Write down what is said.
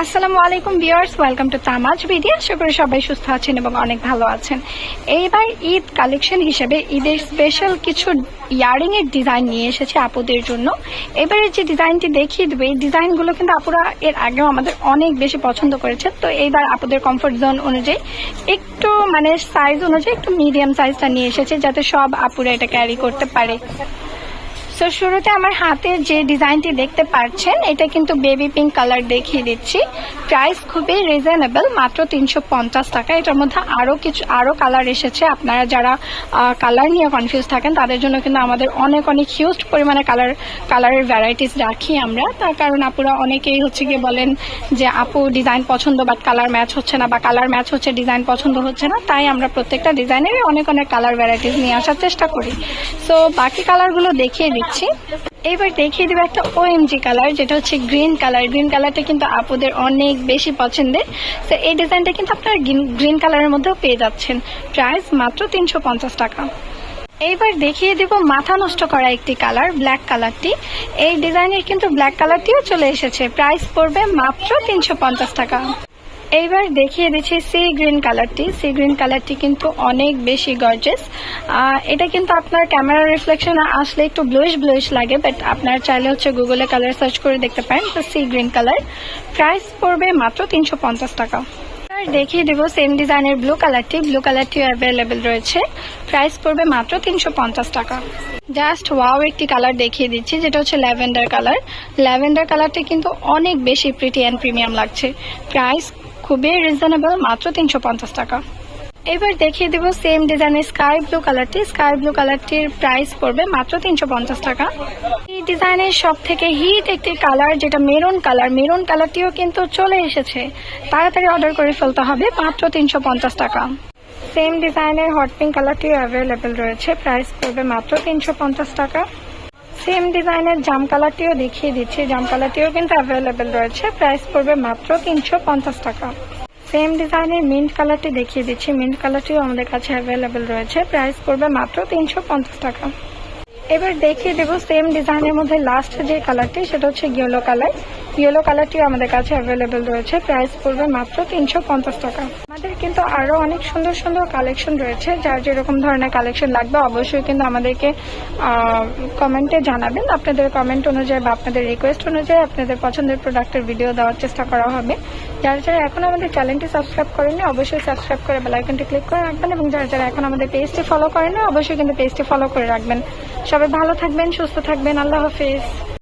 আসসালামু আলাইকুম viewers, welcome to তামাজ video. আশা করি সবাই সুস্থ আছেন এবং অনেক ভালো আছেন। এইবার ঈদ কালেকশন হিসেবে ঈদের স্পেশাল কিছু ইয়ারিং এর ডিজাইন নিয়ে এসেছে আপুদের জন্য। এবারে যে ডিজাইনটি দেখিয়ে দেবে, এই ডিজাইনগুলো কিন্তু আপুরা এর আগেও আমাদের অনেক বেশি পছন্দ করেছে। তো এইবার আপুদের কমফোর্ট জোন অনুযায়ী একটু সাইজ অনুযায়ী একটু মিডিয়াম সাইজটা নিয়ে এসেছে, যাতে সব আপুরা এটা ক্যারি করতে পারে। তো শুরুতে আমার হাতে যে ডিজাইনটি দেখতে পাচ্ছেন, এটা কিন্তু বেবি পিঙ্ক কালার দেখিয়ে দিচ্ছি। প্রাইস খুবই রিজনেবল, মাত্র 350 টাকা। এটার মধ্যে আরো কালার এসেছে। আপনারা যারা কালার নিয়ে কনফিউজ থাকেন তাদের জন্য কিন্তু আমাদের অনেক হিউজ পরিমাণে কালারের ভ্যারাইটিস রাখি আমরা। তার কারণ আপুরা অনেকেই গিয়ে বলেন যে আপু ডিজাইন পছন্দ বাট কালার ম্যাচ হচ্ছে না, বা কালার ম্যাচ হচ্ছে ডিজাইন পছন্দ হচ্ছে না। তাই আমরা প্রত্যেকটা ডিজাইনের অনেক কালার ভ্যারাইটিস নিয়ে আসার চেষ্টা করি। সো বাকি কালারগুলো দেখিয়ে দিচ্ছি। এবার দেখিয়ে দেবে একটা OMG কালার, যেটা হচ্ছে গ্রিন কালার। গ্রিন কালারটা কিন্তু আপুদের অনেক বেশি পছন্দের। তো এই ডিজাইনটা কিন্তু আপনারা গ্রিন কালারের মধ্যেও পেয়ে যাচ্ছেন। প্রাইস মাত্র 350 টাকা। এইবার দেখিয়ে দিব মাথা নষ্ট করা একটি কালার, ব্ল্যাক কালারটি। এই ডিজাইনের কিন্তু ব্ল্যাক কালারটিও চলে এসেছে। প্রাইস পড়বে মাত্র 350 টাকা। এইবার দেখিয়ে দিচ্ছি সি গ্রিন কালারটি। সি গ্রিন কালারটি কিন্তু অনেক বেশি গর্জিয়াস। এটা কিন্তু আপনার ক্যামেরা রিফ্লেকশনে আসলে একটু ব্লুইশ লাগে, বাট আপনার চাইলে গুগলে কালার সার্চ করে দেখতে পারেন। তো সি গ্রিন কালার, প্রাইস পড়বে মাত্র 350 টাকা। দেখিয়ে দেবো সেম ডিজাইনের ব্লু কালারটিও অ্যাভেলেবেল রয়েছে। প্রাইস পড়বে মাত্র 350 টাকা। জাস্ট ওয়াও একটি কালার দেখিয়ে দিচ্ছি, যেটা হচ্ছে ল্যাভেন্ডার কালার। ল্যাভেন্ডার কালারটি কিন্তু অনেক বেশি প্রিটি অ্যান্ড প্রিমিয়াম লাগছে। প্রাইস খুবই রিজনেবল, মাত্র 350 টাকা। এবার দেখিয়ে দেবো সেম ডিজাইনের স্কাই ব্লু কালারটির প্রাইস পড়বে মাত্র 350 টাকা। এই ডিজাইনের সব থেকে হিট একটি কালার, যেটা মেরুন কালারটিও কিন্তু চলে এসেছে। তাড়াতাড়ি অর্ডার করে ফেলতে হবে, মাত্র 350 টাকা। সেম ডিজাইনের হট পিঙ্ক কালারটিও অ্যাভেলেবেল রয়েছে। প্রাইস পড়বে মাত্র 350 টাকা। সেম ডিজাইনের জাম কালারটিও দেখিয়ে দিচ্ছি। জাম কালারটিও কিন্তু অ্যাভেলেবেল রয়েছে। প্রাইস পড়বে মাত্র 350 টাকা। সেম ডিজাইনের মিন্ট কালারটি দেখিয়ে দিচ্ছি। মিন্ট কালারটিও আমাদের কাছে অ্যাভেলেবেল রয়েছে। প্রাইস পড়বে মাত্র 350 টাকা। এবার দেখিয়ে দেবো সেম ডিজাইনের মধ্যে লাস্ট যে কালারটি, সেটা হচ্ছে ইয়েলো কালারটিও আমাদের কাছে অ্যাভেলেবেল রয়েছে। প্রাইস পড়বে মাত্র 350 টাকা। আমাদের কিন্তু আরো অনেক সুন্দর কালেকশন রয়েছে। যার যেরকম ধরনের কালেকশন লাগবে অবশ্যই কিন্তু আমাদেরকে কমেন্টে জানাবেন। আপনাদের কমেন্ট অনুযায়ী বা আপনাদের রিকোয়েস্ট অনুযায়ী আপনাদের পছন্দের প্রোডাক্টের ভিডিও দেওয়ার চেষ্টা করা হবে। যারা এখন আমাদের চ্যানেলটি সাবস্ক্রাইব করেনি অবশ্যই সাবস্ক্রাইব করে বেল আইকনটি ক্লিক করে রাখবেন, এবং যারা এখন আমাদের পেজটি ফলো করেনি অবশ্যই কিন্তু পেজটি ফলো করে রাখবেন। সবাই ভালো থাকবেন, সুস্থ থাকবেন। আল্লাহ হাফেজ।